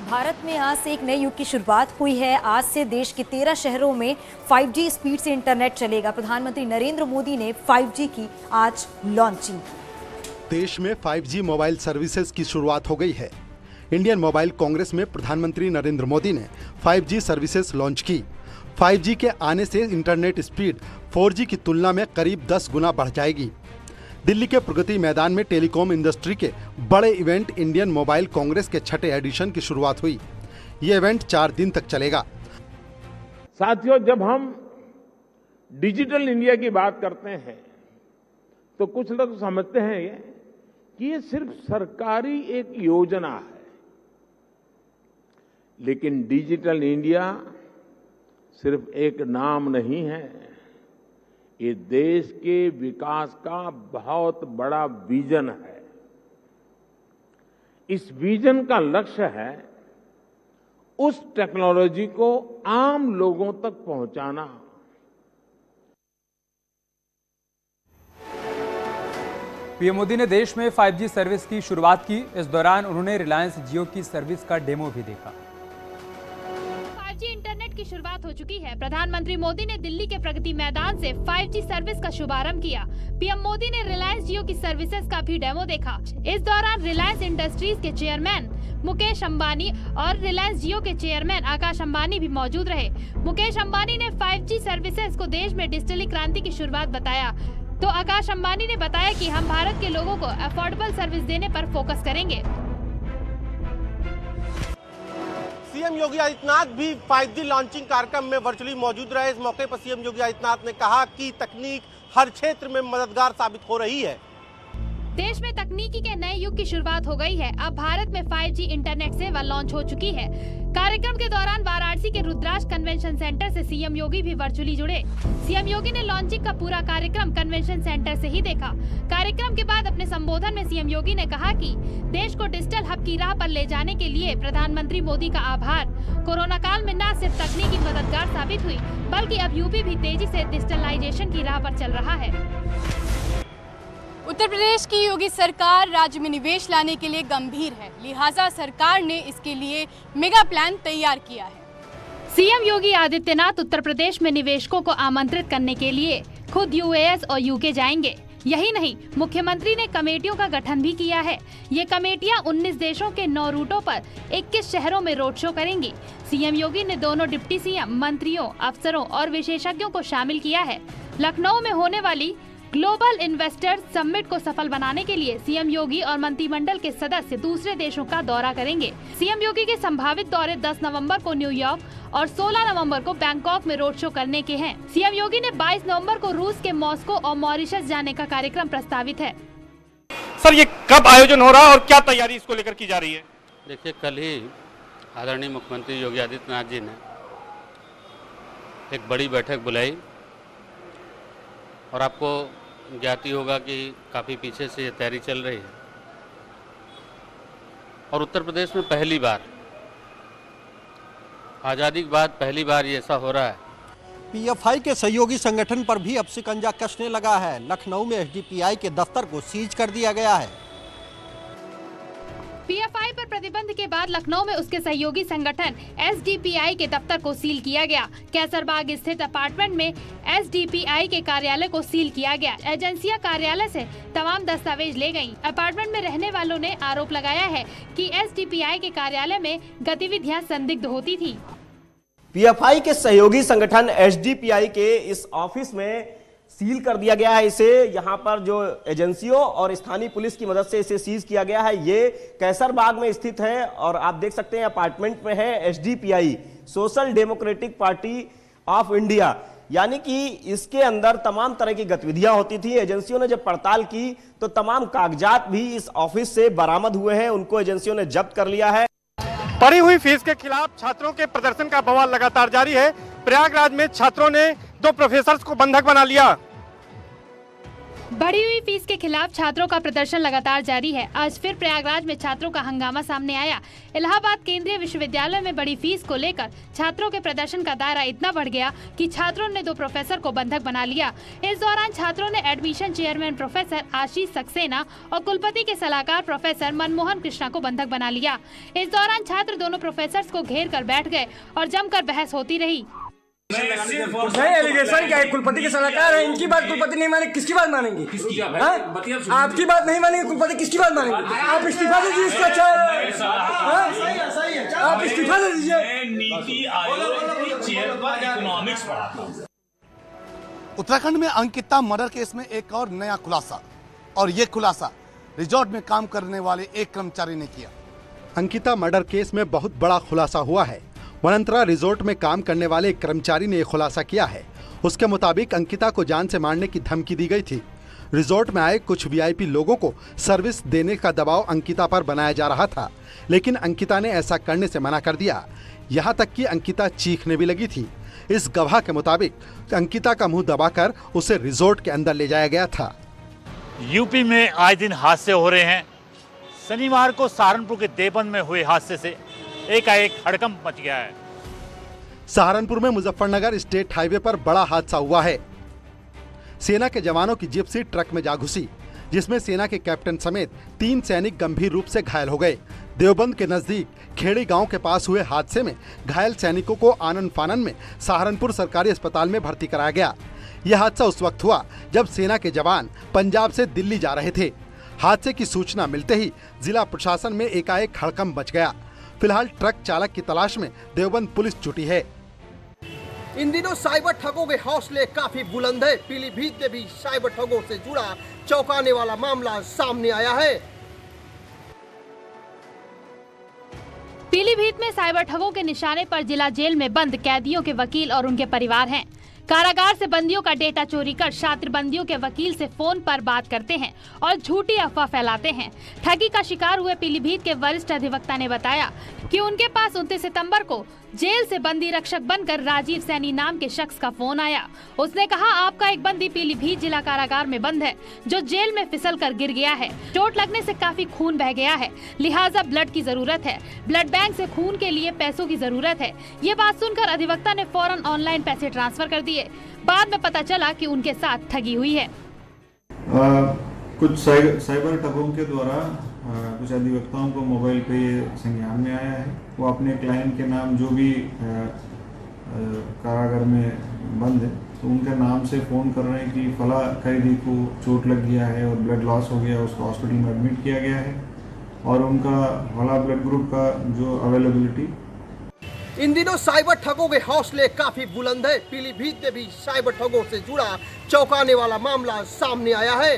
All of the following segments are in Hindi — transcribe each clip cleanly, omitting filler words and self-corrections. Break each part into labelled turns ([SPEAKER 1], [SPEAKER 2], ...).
[SPEAKER 1] भारत में आज से एक नए युग की शुरुआत हुई है। आज से देश के 13 शहरों में 5G स्पीड से इंटरनेट चलेगा। प्रधानमंत्री नरेंद्र मोदी ने 5G की आज लॉन्चिंग।
[SPEAKER 2] देश में 5G मोबाइल सर्विसेज की शुरुआत हो गई है। इंडियन मोबाइल कांग्रेस में प्रधानमंत्री नरेंद्र मोदी ने 5G सर्विसेज लॉन्च की। 5G के आने से इंटरनेट स्पीड 4G की तुलना में करीब 10 गुना बढ़ जाएगी। दिल्ली के प्रगति मैदान में टेलीकॉम इंडस्ट्री के बड़े इवेंट इंडियन मोबाइल कांग्रेस के 6ठे एडिशन की शुरुआत हुई। ये इवेंट 4 दिन तक चलेगा।
[SPEAKER 3] साथियों, जब हम डिजिटल इंडिया की बात करते हैं तो कुछ लोग समझते हैं कि ये सिर्फ सरकारी एक योजना है, लेकिन डिजिटल इंडिया सिर्फ एक नाम नहीं है, ये देश के विकास का बहुत बड़ा विजन है। इस विजन का लक्ष्य है उस टेक्नोलॉजी को आम लोगों तक पहुंचाना।
[SPEAKER 4] पीएम मोदी ने देश में 5G सर्विस की शुरुआत की। इस दौरान उन्होंने रिलायंस जियो की सर्विस का डेमो भी देखा।
[SPEAKER 5] 5G इंटरनेट की शुरुआत हो चुकी है। प्रधानमंत्री मोदी ने दिल्ली के प्रगति मैदान से 5G सर्विस का शुभारंभ किया। पीएम मोदी ने रिलायंस जियो की सर्विसेज का भी डेमो देखा। इस दौरान रिलायंस इंडस्ट्रीज के चेयरमैन मुकेश अंबानी और रिलायंस जियो के चेयरमैन आकाश अंबानी भी मौजूद रहे। मुकेश अंबानी ने 5G सर्विसेज को देश में डिजिटली क्रांति की शुरुआत बताया, तो आकाश अंबानी ने बताया कि हम भारत के लोगों को अफोर्डेबल सर्विस देने पर फोकस करेंगे।
[SPEAKER 6] सीएम योगी आदित्यनाथ भी 5G लॉन्चिंग कार्यक्रम में वर्चुअली मौजूद रहे। इस मौके पर सीएम योगी आदित्यनाथ ने कहा कि तकनीक हर क्षेत्र में मददगार साबित हो रही है।
[SPEAKER 5] देश में तकनीकी के नए युग की शुरुआत हो गई है। अब भारत में 5G इंटरनेट सेवा लॉन्च हो चुकी है। कार्यक्रम के दौरान वाराणसी के रुद्राक्ष कन्वेंशन सेंटर से सीएम योगी भी वर्चुअली जुड़े। सीएम योगी ने लॉन्चिंग का पूरा कार्यक्रम कन्वेंशन सेंटर से ही देखा। कार्यक्रम के बाद अपने संबोधन में सीएम योगी ने कहा कि देश को डिजिटल हब की राह पर ले जाने के लिए प्रधानमंत्री मोदी का आभार। कोरोना काल में न सिर्फ तकनीकी मददगार साबित हुई, बल्कि अब यूपी भी तेजी से डिजिटलाइजेशन की राह पर चल रहा है।
[SPEAKER 7] उत्तर प्रदेश की योगी सरकार राज्य में निवेश लाने के लिए गंभीर है, लिहाजा सरकार ने इसके लिए मेगा प्लान तैयार किया है।
[SPEAKER 5] सीएम योगी आदित्यनाथ उत्तर प्रदेश में निवेशकों को आमंत्रित करने के लिए खुद यूएस और यूके जाएंगे। यही नहीं, मुख्यमंत्री ने कमेटियों का गठन भी किया है। ये कमेटियां 19 देशों के 9 रूटों पर 21 शहरों में रोड शो करेंगी। सीएम योगी ने दोनों डिप्टी सीएम, मंत्रियों, अफसरों और विशेषज्ञों को शामिल किया है। लखनऊ में होने वाली ग्लोबल इन्वेस्टर्स समिट को सफल बनाने के लिए सीएम योगी और मंत्रिमंडल के सदस्य दूसरे देशों का दौरा करेंगे। सीएम योगी के संभावित दौरे 10 नवंबर को न्यूयॉर्क और 16 नवंबर को बैंकॉक में रोड शो करने के हैं। सीएम योगी ने 22 नवंबर को रूस के मॉस्को और मॉरिशस जाने का कार्यक्रम प्रस्तावित है।
[SPEAKER 8] सर, ये कब आयोजन हो रहा है और क्या तैयारी इसको लेकर की जा रही है?
[SPEAKER 9] देखिए, कल ही आदरणीय मुख्यमंत्री योगी आदित्यनाथ जी ने एक बड़ी बैठक बुलाई और आपको ज्ञाति होगा कि काफ़ी पीछे से ये तैयारी चल रही है और उत्तर प्रदेश में पहली बार, आज़ादी के बाद पहली बार ये ऐसा हो रहा है।
[SPEAKER 10] पीएफआई के सहयोगी संगठन पर भी अब शिकंजा कसने लगा है। लखनऊ में एसडीपीआई के दफ्तर को सीज कर दिया गया है।
[SPEAKER 5] पीएफआई पर प्रतिबंध के बाद लखनऊ में उसके सहयोगी संगठन एसडीपीआई के दफ्तर को सील किया गया। कैसरबाग स्थित अपार्टमेंट में एसडीपीआई के कार्यालय को सील किया गया। एजेंसियां कार्यालय से तमाम दस्तावेज ले गईं। अपार्टमेंट में रहने वालों ने आरोप लगाया है कि एसडीपीआई के कार्यालय में गतिविधियां संदिग्ध होती थी।
[SPEAKER 11] पीएफआई के सहयोगी संगठन एसडीपीआई के इस ऑफिस में सील कर दिया गया है। इसे यहाँ पर जो एजेंसियों और स्थानीय पुलिस की मदद से इसे सीज किया गया है। ये कैसरबाग में स्थित है और आप देख सकते हैं अपार्टमेंट में है SDPI, social democratic party of India, यानी कि इसके अंदर तमाम तरह की गतिविधियां होती थी। एजेंसियों ने जब पड़ताल की तो तमाम कागजात भी इस ऑफिस से बरामद हुए हैं, उनको एजेंसियों ने जब्त कर लिया है।
[SPEAKER 8] बढ़ी हुई फीस के खिलाफ छात्रों के प्रदर्शन का बवाल लगातार जारी है। प्रयागराज में छात्रों ने 2 प्रोफेसर्स को बंधक बना लिया।
[SPEAKER 5] बढ़ी हुई फीस के खिलाफ छात्रों का प्रदर्शन लगातार जारी है। आज फिर प्रयागराज में छात्रों का हंगामा सामने आया। इलाहाबाद केंद्रीय विश्वविद्यालय में बड़ी फीस को लेकर छात्रों के प्रदर्शन का दायरा इतना बढ़ गया कि छात्रों ने 2 प्रोफेसर को बंधक बना लिया। इस दौरान छात्रों ने admission chairman professor Ashish Saxena और कुलपति के सलाहकार प्रोफेसर मनमोहन कृष्णा को बंधक बना लिया। इस दौरान छात्र दोनों प्रोफेसर को घेर कर बैठ गए और जमकर बहस होती रही।
[SPEAKER 12] नहीं, एलिगेशन क्या है? कुलपति के सलाहकार है, इनकी बात कुलपति नहीं माने, किसकी बात मानेंगे? आपकी बात नहीं मानेंगे, कुलपति किसकी बात मानेंगे? आप इस्तीफा दे दीजिए, इसको अच्छा है, आप इस्तीफा दे दीजिए। नीति आयोग की चेयर पर इकोनॉमिक्स पढ़ाता।
[SPEAKER 13] उत्तराखंड में अंकिता मर्डर केस में एक और नया खुलासा, और ये खुलासा रिजॉर्ट में काम करने वाले एक कर्मचारी ने किया।
[SPEAKER 2] अंकिता मर्डर केस में बहुत बड़ा खुलासा हुआ है। वनंतरा रिजॉर्ट में काम करने वाले एक कर्मचारी ने यह खुलासा किया है। उसके मुताबिक अंकिता को जान से मारने की धमकी दी गई थी। रिजॉर्ट में आए कुछ वीआईपी लोगों को सर्विस देने का दबाव अंकिता पर बनाया जा रहा था, लेकिन अंकिता ने ऐसा करने से मना कर दिया। यहाँ तक कि अंकिता चीखने भी लगी थी। इस गवाह के मुताबिक अंकिता का मुंह दबाकर उसे रिजॉर्ट के अंदर ले जाया गया था।
[SPEAKER 14] यूपी में आए दिन हादसे हो रहे हैं। शनिवार को सहारनपुर के देवबंद में हुए हादसे से एकाएक हड़कंप मच गया है।
[SPEAKER 2] सहारनपुर में मुजफ्फरनगर स्टेट हाईवे पर बड़ा हादसा हुआ है। सेना के जवानों की जिप्सी ट्रक में जा घुसी, जिसमें सेना के कैप्टन समेत 3 सैनिक गंभीर रूप से घायल हो गए। देवबंद के नजदीक खेड़ी गांव के पास हुए हादसे में घायल सैनिकों को आनन फानन में सहारनपुर सरकारी अस्पताल में भर्ती कराया गया। यह हादसा उस वक्त हुआ जब सेना के जवान पंजाब से दिल्ली जा रहे थे। हादसे की सूचना मिलते ही जिला प्रशासन में एकाएक हड़कंप मच गया। फिलहाल ट्रक चालक की तलाश में देवबंद पुलिस जुटी है।
[SPEAKER 10] इन दिनों साइबर ठगों के हौसले काफी बुलंद है। पीलीभीत में भी साइबर ठगों से जुड़ा चौंकाने वाला मामला सामने आया है।
[SPEAKER 5] पीलीभीत में साइबर ठगों के निशाने पर जिला जेल में बंद कैदियों के वकील और उनके परिवार हैं। कारागार से बंदियों का डेटा चोरी कर छात्र बंदियों के वकील से फोन पर बात करते हैं और झूठी अफवाह फैलाते हैं। ठगी का शिकार हुए पीलीभीत के वरिष्ठ अधिवक्ता ने बताया कि उनके पास 29 सितंबर को जेल से बंदी रक्षक बनकर राजीव सैनी नाम के शख्स का फोन आया। उसने कहा, आपका एक बंदी पीलीभीत जिला कारागार में बंद है, जो जेल में फिसल कर गिर गया है। चोट लगने से काफी खून बह गया है, लिहाजा ब्लड की जरूरत है। ब्लड बैंक से खून के लिए पैसों की जरूरत है। ये बात सुनकर अधिवक्ता ने फौरन ऑनलाइन पैसे ट्रांसफर कर दिए। बाद में पता चला कि उनके साथ ठगी हुई है।
[SPEAKER 15] कुछ साइबर ठगों के द्वारा कुछ अधिवक्ताओं को मोबाइल पे संज्ञान में आया है। वो अपने क्लाइंट के नाम जो भी कारागार में बंद है, तो उनके नाम से फ़ोन कर रहे हैं कि फला कैदी को चोट लग गया है और ब्लड लॉस हो गया, उसको हॉस्पिटल में एडमिट किया गया है, और उनका फला ब्लड ग्रुप का जो अवेलेबिलिटी।
[SPEAKER 10] इन दिनों साइबर ठगों के हौसले काफी बुलंद है। पीलीभीत में भी साइबर ठगों से जुड़ा चौंकाने वाला मामला सामने आया है।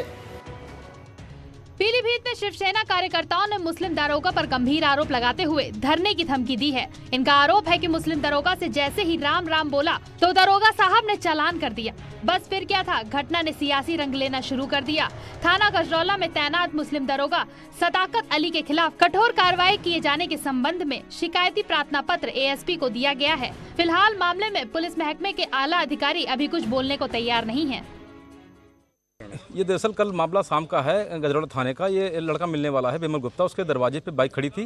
[SPEAKER 5] पीलीभीत में शिवसेना कार्यकर्ताओं ने मुस्लिम दरोगा पर गंभीर आरोप लगाते हुए धरने की धमकी दी है। इनका आरोप है कि मुस्लिम दरोगा से जैसे ही राम राम बोला तो दरोगा साहब ने चालान कर दिया। बस फिर क्या था, घटना ने सियासी रंग लेना शुरू कर दिया। थाना गजरौला में तैनात मुस्लिम दरोगा सदाकत अली के खिलाफ कठोर कार्रवाई किए जाने के संबंध में शिकायती प्रार्थना पत्र एएसपी को दिया गया है। फिलहाल मामले में पुलिस महकमे के आला अधिकारी अभी कुछ बोलने को तैयार नहीं है।
[SPEAKER 16] ये दरअसल कल मामला शाम का है, गजरौला थाने का। ये लड़का मिलने वाला है विमल गुप्ता। उसके दरवाजे पे बाइक खड़ी थी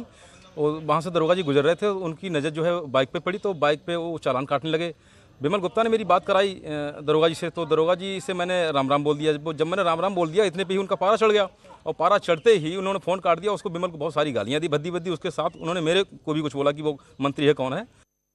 [SPEAKER 16] और वहाँ से दरोगा जी गुजर रहे थे। उनकी नज़र जो है बाइक पे पड़ी, तो बाइक पे वो चालान काटने लगे। विमल गुप्ता ने मेरी बात कराई दरोगा जी से, तो दरोगा जी से मैंने राम राम बोल दिया। जब मैंने राम राम बोल दिया, इतने पे ही उनका पारा चढ़ गया, और पारा चढ़ते ही उन्होंने फ़ोन काट दिया। उसको विमल को बहुत सारी गालियाँ दी, भद्दी भद्दी। उसके साथ उन्होंने मेरे को भी कुछ बोला कि वो मंत्री है कौन है।